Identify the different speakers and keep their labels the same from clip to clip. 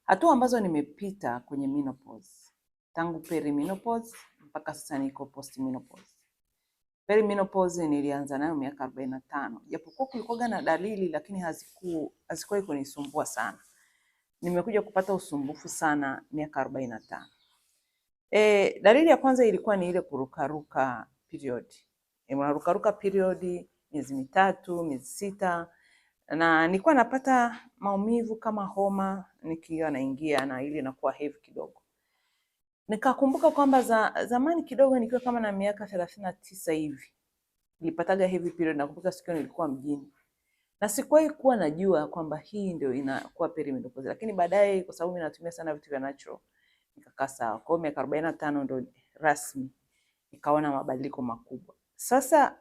Speaker 1: Hatua ambazo nimepita kwenye menopause. Tangu perimenopause mpaka sasa niko postmenopause. Perimenopause nilianza nayo miaka 45. Japokuwa kulikuwa na dalili lakini hazikuwa kunisumbua sana. Nimekuja kupata usumbufu sana miaka 45. Dalili ya kwanza ilikuwa ni ile kurukaruka period. Unarukaruka period miezi mitatu, miezi sita, na nilikuwa napata maumivu kama homa nikiwa naingia na ile inakuwa heavy kidogo. Nikakumbuka kwamba zamani kidogo nikiwa kama na miaka 39 hivi nilipataga heavy period. Nakumbuka siku nilikuwa mjini na sikuwahi kuwa najua kwamba hii ndio inakuwa perimenopause, lakini baadaye kwa sababu mimi natumia sana vitu vya natural nikakaa sawa. Kwa hiyo miaka 45 ndio rasmi nikaona mabadiliko makubwa. Sasa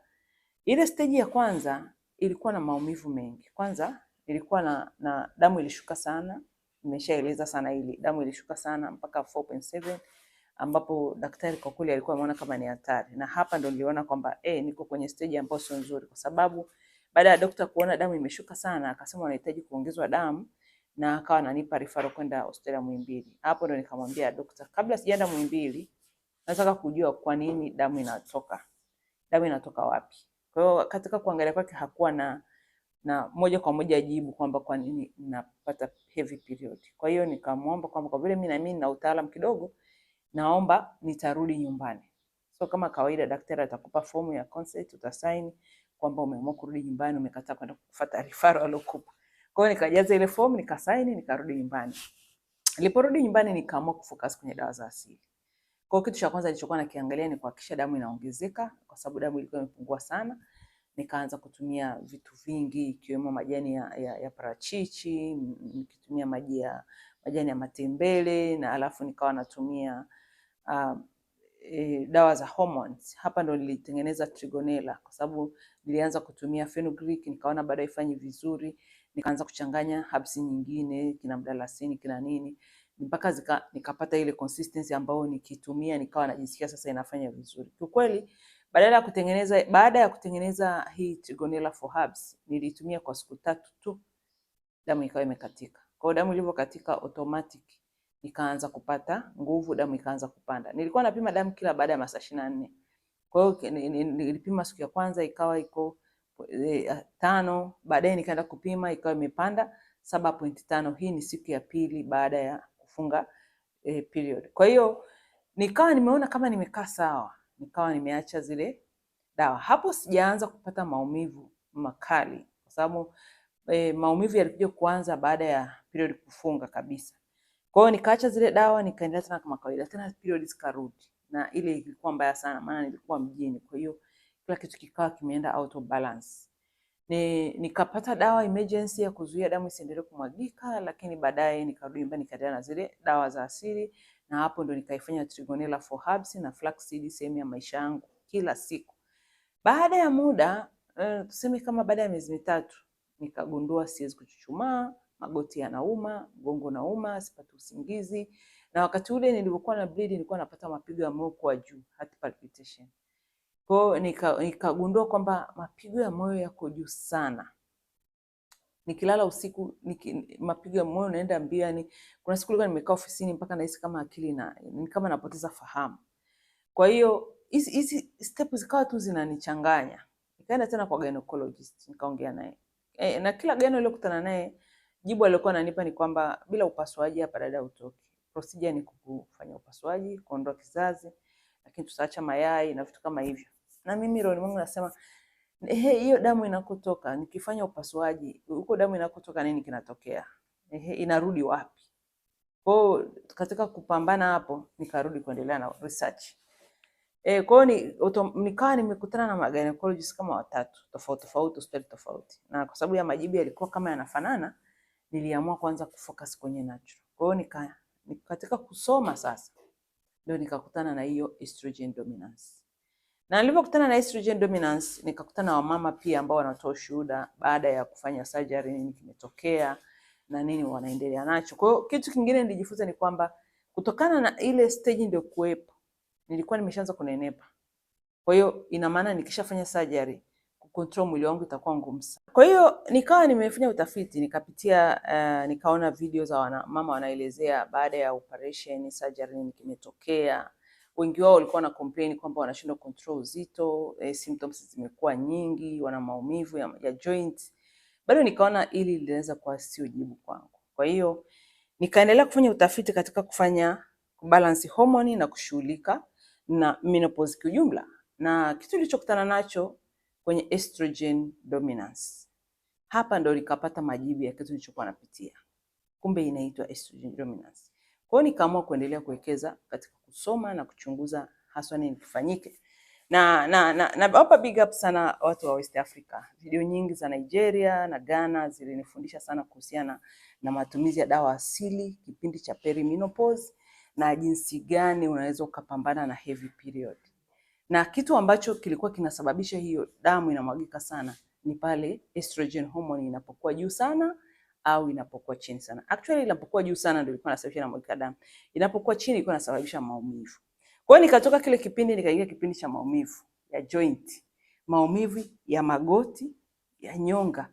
Speaker 1: ile stage ya kwanza ilikuwa na maumivu mengi. Kwanza ilikuwa na damu ilishuka sana. Nimeshaeleza sana hili. Damu ilishuka sana mpaka 4.7 ambapo daktari kwa kweli alikuwa ameona kama ni hatari. Na hapa ndo niliona kwamba niko kwenye stage ambayo sio nzuri, kwa sababu baada ya daktari kuona damu imeshuka sana akasema anahitaji kuongezwa damu na akawa ananipa referral kwenda hospitali Muhimbili. Hapo ndo nikamwambia daktari, kabla sijaenda Muhimbili nataka kujua kwa nini damu inatoka. Damu inatoka wapi? Kwa hiyo katika kuangalia kwake hakuwa na moja kwa moja jibu kwamba kwa nini napata heavy period. Kwa hiyo nikamwomba kwamba kwa vile mimi na utaalamu kidogo, naomba nitarudi nyumbani. So kama kawaida daktari atakupa fomu ya consent, utasign kwamba umeamua kurudi nyumbani, umekataa kwenda kufuata referral alokupa. Kwa hiyo nikajaza ile fomu, nikasign, nikarudi nyumbani. Niliporudi nyumbani nikaamua kufocus kwenye dawa za asili. Kwa kitu cha kwanza nilichokuwa nakiangalia ni kuhakikisha damu inaongezeka, kwa sababu damu ilikuwa imepungua sana. Nikaanza kutumia vitu vingi ikiwemo majani ya parachichi, nikitumia majani ya matembele, na alafu nikawa natumia dawa za hormones. Hapa ndo nilitengeneza Trigonella kwa sababu nilianza kutumia fenugreek, nikaona bado haifanyi vizuri. Nikaanza kuchanganya herbs nyingine, kina mdalasini, kina nini, mpaka nikapata ile consistency ambayo nikitumia nikawa najisikia sasa inafanya vizuri. Kwa kweli baada ya kutengeneza hii Trigonella for herbs nilitumia kwa siku 3 tu, damu ikawa imekatika. Kwa damu ilivyokatika automatic nikaanza kupata nguvu, damu ikaanza kupanda. Nilikuwa napima damu kila baada ya masaa 24. Kwa hiyo nilipima siku ya kwanza ikawa iko 5, baadaye nikaenda kupima ikawa imepanda 7.5. Hii ni siku ya pili baada ya kufunga period. Kwa hiyo nikawa nimeona kama nimekaa sawa, nikawa nimeacha zile dawa. Hapo sijaanza kupata maumivu makali kwa sababu maumivu yalikuja kuanza baada ya period kufunga kabisa. Kwa hiyo nikaacha zile dawa, nikaendelea tena kama kawaida. Tena period zikarudi. Na ile ilikuwa mbaya sana maana nilikuwa mjini. Kwa hiyo kila kitu kikawa kimeenda out of balance. Nikapata dawa emergency ya kuzuia damu isiendelee kumwagika, lakini baadaye nikarudi nyumbani nikaendelea na zile dawa za asili, na hapo ndo nikaifanya Trigonella for herbs na flaxseed sehemu ya maisha yangu kila siku. Baada ya muda, tuseme kama baada ya miezi mitatu, nikagundua siwezi kuchuchumaa, magoti yanauma, mgongo unauma, sipati usingizi. Na wakati ule nilipokuwa na bleed nilikuwa napata mapigo ya moyo kwa juu, heart palpitation. Kwa hiyo nikagundua kwamba mapigo ya moyo yako juu sana. Nikilala usiku mapigo ya moyo naenda mbio. Kuna siku nilikuwa nimekaa ofisini mpaka nahisi kama akili ni kama napoteza fahamu. Kwa hiyo hizi step zikawa tu zinanichanganya. Nikaenda tena kwa gynecologist, nikaongea naye. Na kila gyno niliyokutana naye jibu alikuwa ananipa ni kwamba bila upasuaji hapa dada utoki. Procedure ni kufanya upasuaji, kuondoa kizazi, lakini tutaacha mayai na vitu kama hivyo. Na mimi roho yangu nasema hiyo damu inakotoka nikifanya upasuaji, huko damu inakotoka nini kinatokea? Inarudi wapi? Kwa katika kupambana hapo nikarudi kuendelea na research. Kwa hiyo nikawa nimekutana na gynecologist kama 3 tofauti hospitali tofauti. Na kwa sababu ya majibu yalikuwa kama yanafanana, niliamua kwanza kufocus kwenye natural. Kwa hiyo katika kusoma sasa ndio nikakutana na hiyo estrogen dominance. Na nilipokutana na estrogen dominance nikakutana na wamama pia ambao wanatoa ushuhuda baada ya kufanya surgery, nini kimetokea na nini wanaendelea nacho. Kwa hiyo kitu kingine nilijifunza ni kwamba kutokana na ile stage ndio kuepo, nilikuwa nimeshaanza kunenepa. Kwa hiyo ina maana nikishafanya surgery control mwili wangu itakuwa ngumu sana. Kwa hiyo nikawa nimefanya utafiti, nikapitia nikaona video za mama wanaelezea baada ya operation surgery nini kimetokea. Wengi wao walikuwa na complain kwamba wanashindwa control uzito, symptoms zimekuwa nyingi, wana maumivu ya joint. Bado nikaona hili linaweza kuwa sio jibu kwangu. Kwa hiyo nikaendelea kufanya utafiti katika kufanya balance hormone na kushughulika na menopause kwa jumla. Na kitu nilichokutana nacho kwenye estrogen dominance. Hapa ndo nikapata majibu ya kitu nilichokuwa napitia. Kumbe inaitwa estrogen dominance. Kwa hiyo nikaamua kuendelea kuwekeza katika kusoma na kuchunguza haswa nini kifanyike. Na hapa big up sana watu wa West Africa. Video nyingi za Nigeria na Ghana zilinifundisha sana kuhusiana na matumizi ya dawa asili kipindi cha perimenopause na jinsi gani unaweza ukapambana na heavy period. Na kitu ambacho kilikuwa kinasababisha hiyo damu inamwagika sana ni pale estrogen hormone inapokuwa juu sana au inapokuwa chini sana. Actually inapokuwa juu sana ndio ilikuwa inasababisha inamwagika damu. Inapokuwa chini ilikuwa inasababisha maumivu. Kwa hiyo nikatoka kile kipindi nikaingia kipindi cha maumivu ya joint, maumivu ya magoti, ya nyonga,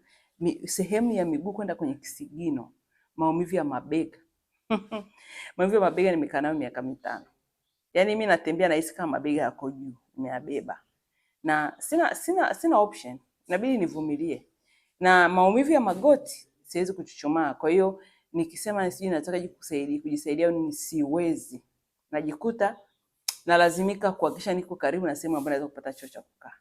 Speaker 1: sehemu ya miguu kwenda kwenye kisigino, maumivu ya mabega. Maumivu ya mabega nimekaa nayo miaka 5. Yaani mimi natembea nahisi kama mabega yako juu, nimeyabeba. Na sina option, inabidi nivumilie. Na maumivu ya magoti siwezi kuchuchumaa. Kwa hiyo nikisema sijui nataka kujisaidia au siwezi. Najikuta nalazimika kuhakikisha niko karibu na sehemu ambayo naweza kupata choo cha kukaa.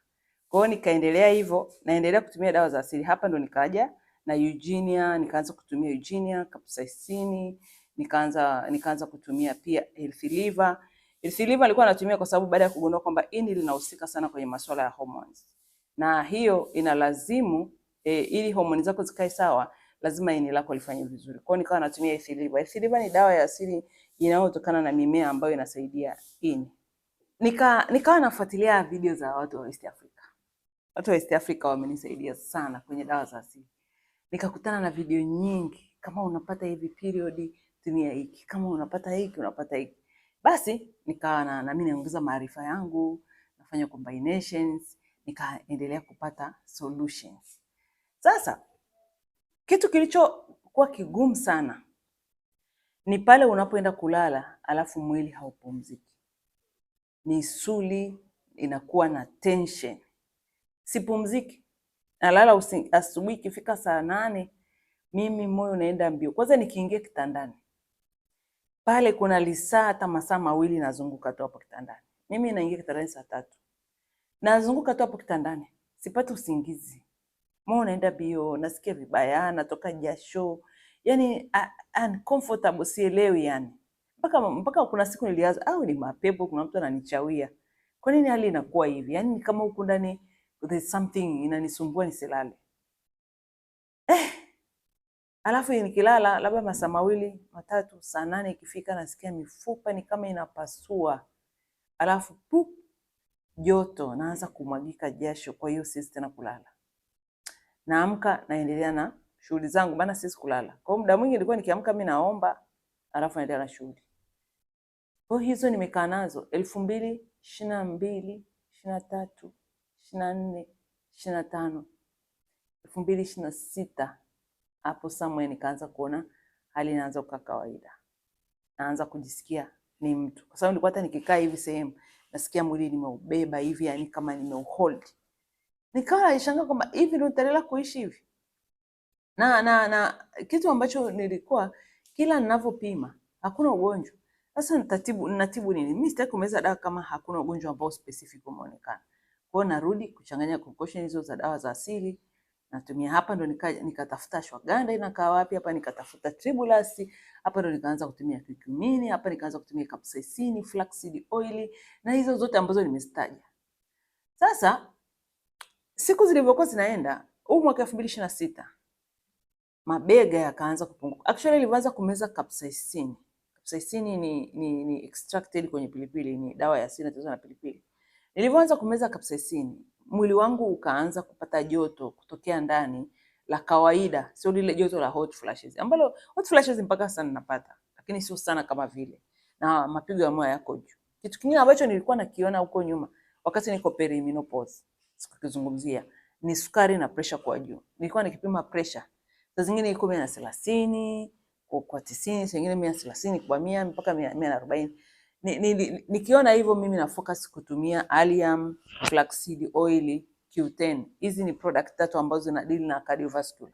Speaker 1: Kwa hiyo nikaendelea hivyo, naendelea kutumia dawa za asili. Hapa ndo nikaja na Eugenia, nikaanza kutumia Eugenia, capsaicin, nikaanza kutumia pia healthy liver. Healthy liver nilikuwa natumia kwa sababu baada ya kugundua kwamba ini linahusika sana kwenye masuala ya hormones. Na hiyo inalazimu ili homoni zako zikae sawa, lazima ini lako lifanye vizuri. Kwa hiyo nikawa natumia healthy liver. Healthy liver ni dawa ya asili inayotokana na mimea ambayo inasaidia ini. Nikawa nafuatilia video za watu wa East Africa. Watu wa East Africa wamenisaidia sana kwenye dawa za asili. Nikakutana na video nyingi, kama unapata hivi period tumia hiki, kama unapata hiki unapata hiki. Basi nikawa na mimi naongeza maarifa yangu, nafanya combinations, nikaendelea kupata solutions. Sasa kitu kilichokuwa kigumu sana ni pale unapoenda kulala alafu mwili haupumziki. Misuli inakuwa na tension. Sipumziki. Nalala asubuhi ikifika saa 8 mimi moyo unaenda mbio. Kwanza nikiingia kitandani, pale kuna lisaa hata masaa 2 nazunguka tu hapo kitandani. Mimi naingia kitandani saa 3. Nazunguka tu hapo kitandani. Sipati usingizi. Moyo unaenda mbio, nasikia vibaya, natoka jasho. Yaani uncomfortable, sielewi yani. Mpaka kuna siku nilianza au ni mapepo, kuna mtu ananichawia. Kwa nini hali inakuwa hivi? Yaani kama huko ndani there's something inanisumbua nisilale. Alafu nikilala labda masaa 2, 3, saa 8 ikifika nasikia mifupa ni kama inapasua. Alafu joto naanza kumwagika jasho, kwa hiyo siwezi tena kulala. Naamka naendelea na shughuli zangu maana siwezi kulala. Kwa muda mwingi nilikuwa nikiamka mimi naomba, alafu naendelea na shughuli. Kwa hizo nimekaa nazo 2022, 23, 24, 25, 2026. Hapo somewhere nikaanza kuona hali inaanza kukaa kawaida. Naanza kujisikia ni mtu. Kwa sababu nilikuwa hata nikikaa hivi sehemu nasikia mwili nimeubeba hivi, yani kama nimeuhold. Nikawa nashangaa kwamba hivi ndio nitaendelea kuishi hivi. Na kitu ambacho nilikuwa kila ninavyopima hakuna ugonjwa. Sasa natibu nini? Mimi sitaki kumeza dawa kama hakuna ugonjwa ambao specific umeonekana. Kwa hiyo narudi kuchanganya concoction hizo za dawa za asili. Natumia hapa ndo nikatafuta ashwagandha inakaa wapi, hapa nikatafuta tribulus, hapa ndo nikaanza kutumia curcumin, hapa nikaanza kutumia capsaicin, flaxseed oil na hizo zote ambazo nimezitaja. Sasa siku zilivyokuwa zinaenda, huu mwaka 2026 mabega yakaanza kupunguka. Actually nilianza kumeza capsaicin. Capsaicin ni extracted kwenye pilipili, ni dawa ya asili inatengenezwa na pilipili. Nilipoanza kumeza capsaicin, mwili wangu ukaanza kupata joto kutokea ndani la kawaida, sio lile joto la hot flashes. Ambalo hot flashes mpaka sasa ninapata, lakini sio sana kama vile. Na mapigo ya moyo yako juu. Kitu kingine ambacho nilikuwa nakiona huko nyuma wakati niko perimenopause, sikukizungumzia, ni sukari na pressure kwa juu. Nilikuwa nikipima pressure, saa zingine iko 130 kwa 90, saa zingine 130 kwa 100 mpaka 140. Nikiona hivyo mimi na focus kutumia Allium, flaxseed oil, Q10. Hizi ni product tatu ambazo zina deal na cardiovascular.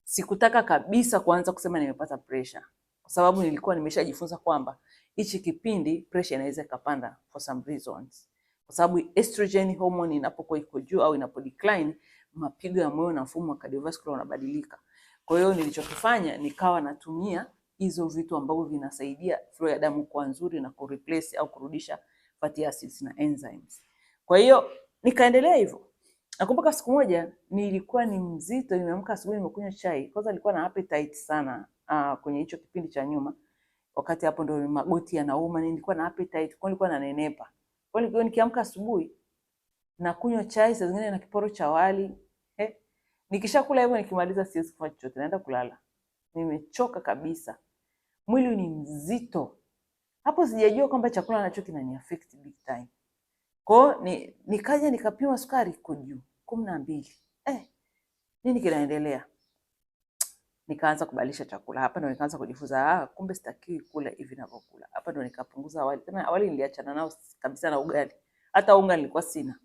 Speaker 1: Sikutaka kabisa kuanza kusema nimepata pressure, kwa sababu nilikuwa nimeshajifunza kwamba hichi kipindi pressure inaweza ikapanda for some reasons, kwa sababu estrogen hormone inapokuwa iko juu au inapo decline, mapigo ya moyo na mfumo wa cardiovascular unabadilika. Kwa hiyo nilichokifanya nikawa natumia hizo vitu ambavyo vinasaidia flow ya damu kuwa nzuri na kureplace au kurudisha fatty acids na enzymes. Kwa hiyo nikaendelea hivyo. Nakumbuka siku moja nilikuwa ni mzito, nimeamka asubuhi nimekunywa chai. Kwanza nilikuwa na appetite sana kwenye hicho kipindi cha nyuma. Wakati hapo ndo magoti yanauma, nilikuwa na appetite, kwa nilikuwa nanenepa. Kwa hiyo nikiamka asubuhi na kunywa chai, saa zingine na kiporo cha wali. Nikishakula hivyo nikimaliza siwezi kufanya chochote, naenda kulala. Nimechoka kabisa. Mwili ni mzito. Hapo sijajua kwamba chakula nacho kinaniaffect big time. Kwa nikaja nikapima sukari iko juu 12. Nini kinaendelea? Nikaanza kubadilisha chakula. Hapa ndo nikaanza kujifunza kumbe sitakiwi kula hivi ninavyokula. Hapa ndo nikapunguza awali. Tena awali niliachana nao kabisa na ugali. Hata unga nilikuwa sina.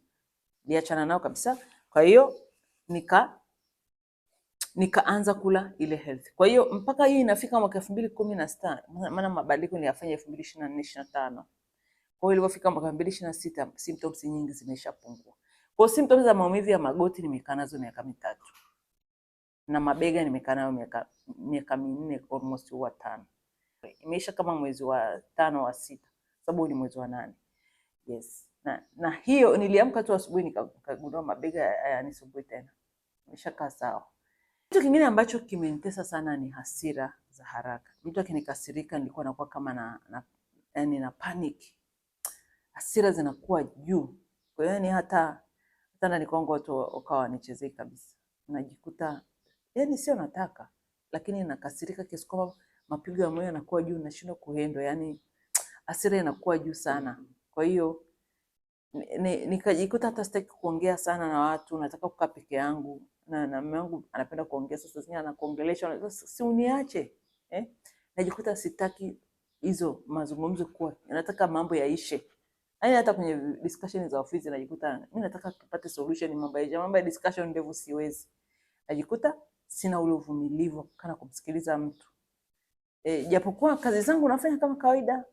Speaker 1: Niliachana nao kabisa. Kwa hiyo nikaanza kula ile health. Kwa hiyo mpaka hii inafika mwaka 2016, maana mabadiliko niliyafanya 2024-25. Kwa hiyo ilipofika mwaka 2026 symptoms nyingi zimeshapungua. Kwa hiyo symptoms za maumivu ya magoti nimekaa nazo miaka 3. Na mabega nimekaa nayo miaka 4 almost 5. Imeisha kama mwezi wa 5 wa 6, sababu ni mwezi wa 8. Yes. Na hiyo niliamka tu asubuhi nikagundua mabega yanisumbui tena. Nimeshakaa sawa. Kitu kingine ambacho kimenitesa sana ni hasira za haraka. Mtu akinikasirika nilikuwa nakuwa kama na panic. Hasira zinakuwa juu. Kwa hiyo ni hata ndani kwangu watu wakawa wanichezei kabisa. Najikuta sio nataka, lakini nakasirika kiasi kwamba mapigo ya moyo yanakuwa juu, nashindwa kuhandle, hasira inakuwa juu sana. Kwa hiyo nikajikuta hata sitaki kuongea sana na watu, nataka kukaa peke yangu. Na mume wangu anapenda kuongea, sasa zingine anakuongelesha, si uniache. Najikuta sitaki hizo mazungumzo kuwa, nataka mambo yaishe. Hata kwenye discussion za ofisi najikuta mimi nataka tupate solution, mambo ya discussion ndefu siwezi. Najikuta sina ule uvumilivu kana kumsikiliza mtu. Japokuwa kazi zangu nafanya kama kawaida,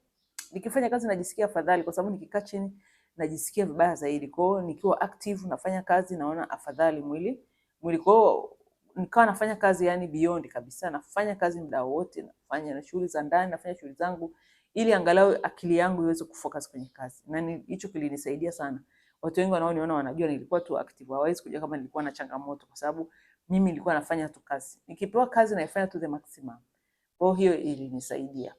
Speaker 1: nikifanya kazi najisikia afadhali, kwa sababu nikikaa chini najisikia vibaya zaidi. Kwa hiyo nikiwa active nafanya kazi naona afadhali mwili. Kwa hiyo nikawa nafanya kazi beyond kabisa, nafanya kazi muda wote, nafanya na shughuli za ndani, nafanya shughuli zangu ili angalau akili yangu iweze kufocus kwenye kazi. Na hicho kilinisaidia sana. Watu wengi wanaoniona wanajua nilikuwa tu active, hawawezi kujua kama nilikuwa na changamoto, kwa sababu mimi nilikuwa nafanya tu kazi. Nikipewa kazi naifanya to the maximum. Kwa hiyo ilinisaidia.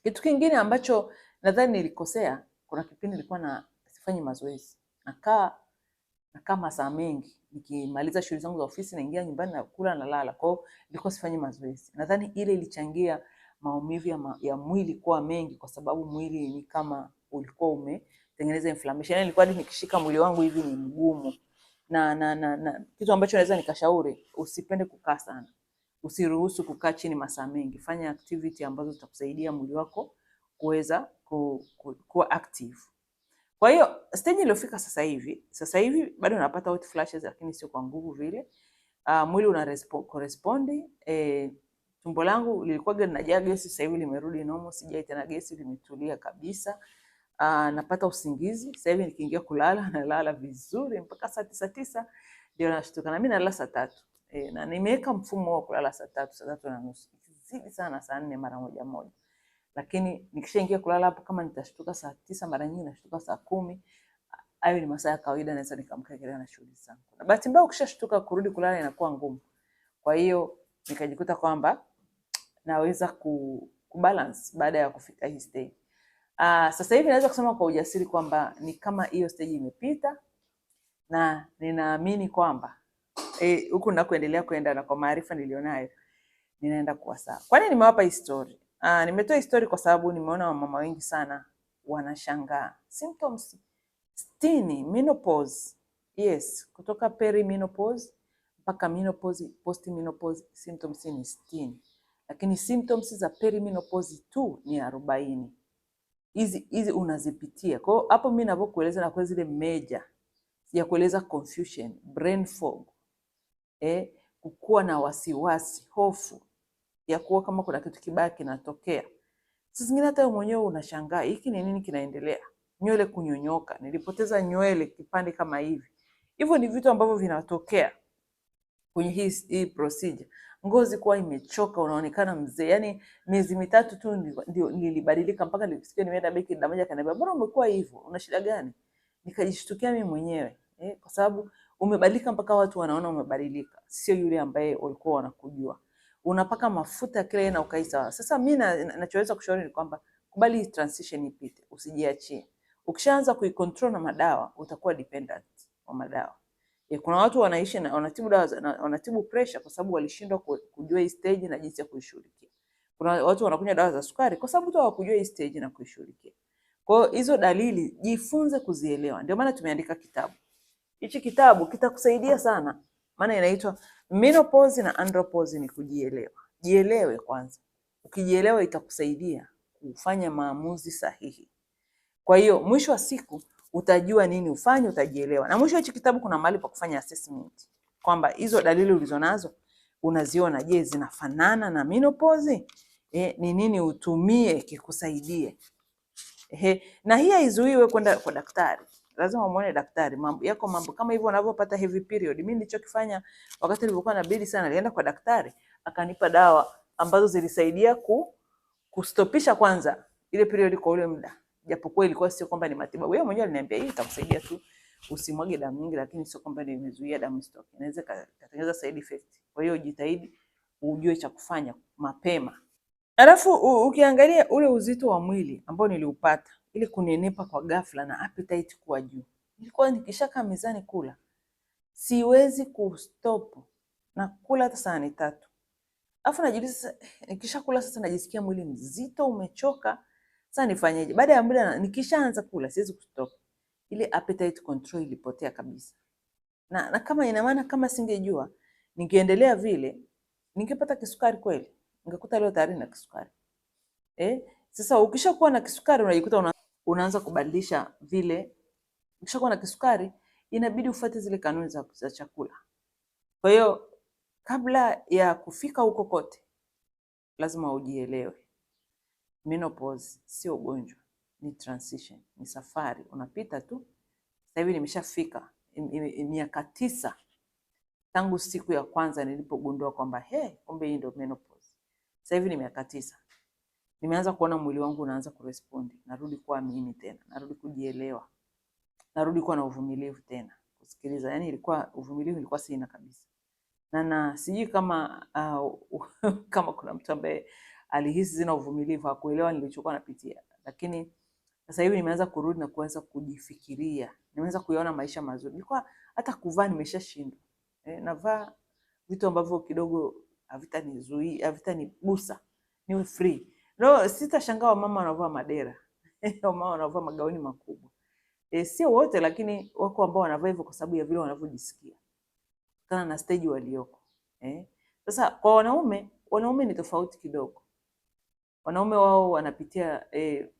Speaker 1: Kitu kingine ambacho nadhani nilikosea, kuna kipindi nilikuwa sifanyi mazoezi. Nakaa masaa mengi. Nikimaliza shughuli zangu za ofisi naingia nyumbani na kula na lala. Kwa hiyo nilikuwa sifanyi mazoezi. Nadhani ile ilichangia maumivu ya mwili kuwa mengi, kwa sababu mwili ni kama ulikuwa umetengeneza inflammation. Nilikuwa nikishika mwili wangu hivi ni mgumu. Na kitu ambacho naweza nikashauri, usipende kukaa sana. Usiruhusu kukaa chini masaa mengi. Fanya activity ambazo zitakusaidia mwili wako kuweza kuwa active. Kwa hiyo stage iliyofika sasa hivi bado napata hot flashes, lakini sio kwa nguvu vile. Mwili una correspond. Tumbo langu lilikuwa linajaa gesi, sasa hivi limerudi normal, sijai tena gesi, limetulia kabisa. Napata usingizi. Sasa hivi nikiingia kulala nalala vizuri mpaka saa 9 ndio nashtuka. Na mimi nalala saa 3. Na nimeweka mfumo wa kulala saa 3:30. Zidi sana saa 4 mara moja. Lakini nikishaingia kulala hapo, kama nitashtuka saa 9, mara nyingi nashtuka saa 10. Hayo ni masaa ya kawaida, naweza nikamka kile na shughuli zangu. Na bahati mbaya ukishashtuka kurudi kulala inakuwa ngumu. Kwa hiyo nikajikuta kwamba naweza kubalance baada ya kufika hii stage. Sasa hivi naweza kusema kwa ujasiri kwamba ni kama hiyo stage imepita, na ninaamini kwamba huku ninakoendelea kwenda na kwa maarifa nilionayo ninaenda kuwa sawa. Kwa nini nimewapa hii story? Nimetoa hii story kwa sababu nimeona wamama wengi sana wanashangaa. Symptoms 60, menopause. Yes, kutoka perimenopause mpaka menopause, postmenopause symptoms ni 60. Lakini symptoms za perimenopause tu ni 40. Hizi unazipitia. Kwa hiyo hapo mimi ninapokueleza na kwa zile major ya kueleza confusion, brain fog, kukua na wasiwasi, hofu ya kuwa kama kuna kitu kibaya kinatokea. Sasa zingine hata wewe mwenyewe unashangaa hiki ni nini kinaendelea? Nywele kunyonyoka, nilipoteza nywele kipande kama hivi. Hivyo ni vitu ambavyo vinatokea kwenye hii procedure. Ngozi kuwa imechoka, unaonekana mzee. Yaani miezi mitatu tu ndio nilibadilika, mpaka nilisikia nimeenda beki na moja kaniambia, "Mbona umekuwa hivyo? Una shida gani?" Nikajishtukia mimi mwenyewe. Kwa sababu umebadilika mpaka watu wanaona umebadilika. Sio yule ambaye walikuwa wanakujua. Unapaka mafuta kile na ukai sawa. Sasa mimi ninachoweza kushauri ni kwamba kubali transition ipite, usijiachie. Ukishaanza kuicontrol na madawa, utakuwa dependent wa madawa. Kuna watu wanaishi na wanatibu dawa, wanatibu pressure kwa sababu walishindwa kujua hii stage na jinsi ya kuishughulikia. Kuna watu wanakunywa dawa za sukari kwa sababu tu hawakujua hii stage na kuishughulikia. Kwa hiyo hizo dalili jifunze kuzielewa. Ndio maana tumeandika kitabu. Hichi kitabu kitakusaidia sana. Maana inaitwa Menopause na Andropause, ni kujielewa. Jielewe kwanza. Ukijielewa itakusaidia kufanya maamuzi sahihi. Kwa hiyo mwisho wa siku utajua nini ufanye, utajielewa. Na mwisho wa hichi kitabu kuna mahali pa kufanya assessment. Kwamba hizo dalili ulizonazo unaziona, je, zinafanana na menopause? Ni nini utumie kikusaidie? Na hii haizuiwe kwenda kwa daktari. Lazima umuone daktari. Mambo kama hivyo unavyopata heavy period. Mimi nilichokifanya wakati nilikuwa na bidii sana, nilienda kwa daktari, akanipa dawa ambazo zilisaidia kustopisha kwanza ile period kwa ule muda. Japokuwa ilikuwa sio kwamba ni matibabu. Yeye mwenyewe aliniambia hii itakusaidia tu usimwage damu nyingi, lakini sio kwamba ni imezuia damu isitoke. Inaweza kutengeneza side effect. Kwa hiyo jitahidi ujue cha kufanya mapema. Alafu ukiangalia ule uzito wa mwili ambao niliupata, ili kunenepa kwa ghafla na appetite kuwa juu. Nilikuwa nikishaka mezani kula, siwezi kustop na kula hata sahani 3. Alafu najiuliza nikishakula sasa najisikia mwili mzito, umechoka. Sasa nifanyeje? Baada ya muda nikishaanza kula siwezi kustop. Ile appetite control ilipotea kabisa. Na kama ina maana kama singejua, ningeendelea vile, ningepata kisukari kweli. Ningekuta leo tayari na kisukari. Sasa ukishakuwa na kisukari unajikuta unaanza kubadilisha vile. Ukishakuwa na kisukari inabidi ufuate zile kanuni za chakula. Kwa hiyo kabla ya kufika huko kote lazima ujielewe. Menopause sio ugonjwa, ni transition, ni safari, unapita tu. Sasa hivi nimeshafika miaka 9 tangu siku ya kwanza nilipogundua kwamba kumbe hii ndio menopause. Sasa hivi ni miaka 9. Nimeanza kuona mwili wangu unaanza kurespond. Narudi kuwa mimi tena. Narudi kujielewa. Narudi kuwa na uvumilivu tena. Kusikiliza. Yaani uvumilivu ilikuwa sina kabisa. Na sijui kama kama kuna mtu ambaye alihisi sina uvumilivu, hakuelewa nilichokuwa napitia. Lakini sasa hivi nimeanza kurudi na kuanza kujifikiria. Nimeanza kuyaona maisha mazuri. Nilikuwa hata kuvaa nimeshashindwa. Navaa vitu ambavyo kidogo havitanizuia, havitanigusa. Niwe free. No, sitashangaa mama wanavaa madera. Mama wanavaa magauni makubwa. Sio wote, lakini wako ambao wanavaa hivyo kwa sababu ya vile wanavyojisikia. Kana na stage walioko. Sasa kwa wanaume ni tofauti kidogo. Wanaume wao wanapitia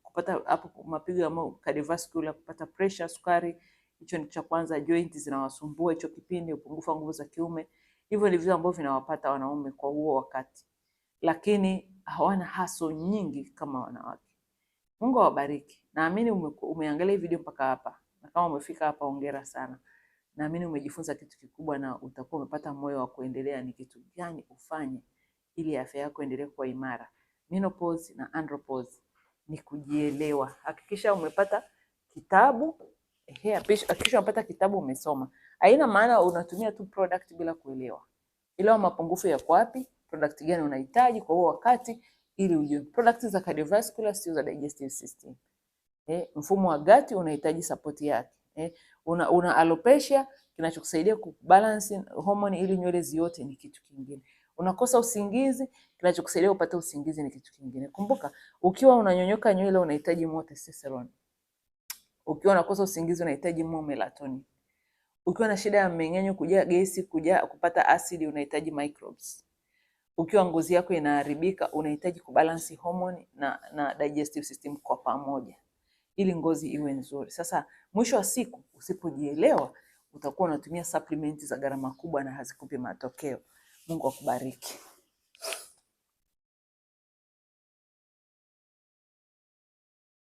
Speaker 1: kupata hapo mapigo ya cardiovascular, kupata pressure, sukari, hicho ni cha kwanza. Joint zinawasumbua hicho kipindi, upungufu wa nguvu za kiume. Hivyo ni vitu ambavyo vinawapata wanaume kwa huo wakati. Lakini hawana haso nyingi kama wanawake. Mungu awabariki. Naamini umeangalia video mpaka hapa. Na kama umefika hapa, hongera sana. Naamini umejifunza kitu kikubwa na utakuwa umepata moyo wa kuendelea ni kitu gani ufanye ili afya yako endelee kuwa imara. Menopause na andropause ni kujielewa. Hakikisha umepata kitabu. Hakikisha umepata kitabu umesoma. Haina maana unatumia tu product bila kuelewa. Elewa mapungufu yako wapi, product gani unahitaji kwa huo wakati ili ujue. Products za cardiovascular sio za digestive system. Mfumo wa gati unahitaji support yake. Una alopecia, kinachokusaidia kubalance hormone ili nywele ziote ni kitu kingine. Unakosa usingizi, kinachokusaidia upate usingizi ni kitu kingine. Kumbuka, ukiwa unanyonyoka nywele unahitaji more testosterone. Ukiwa unakosa usingizi unahitaji more melatonin. Ukiwa na shida ya mmeng'enyo, kujaa gesi, kupata asidi, unahitaji microbes. Ukiwa ngozi yako inaharibika, unahitaji kubalance hormone na digestive system kwa pamoja ili ngozi iwe nzuri. Sasa mwisho wa siku usipojielewa, utakuwa unatumia supplements za gharama kubwa na hazikupi matokeo. Mungu akubariki.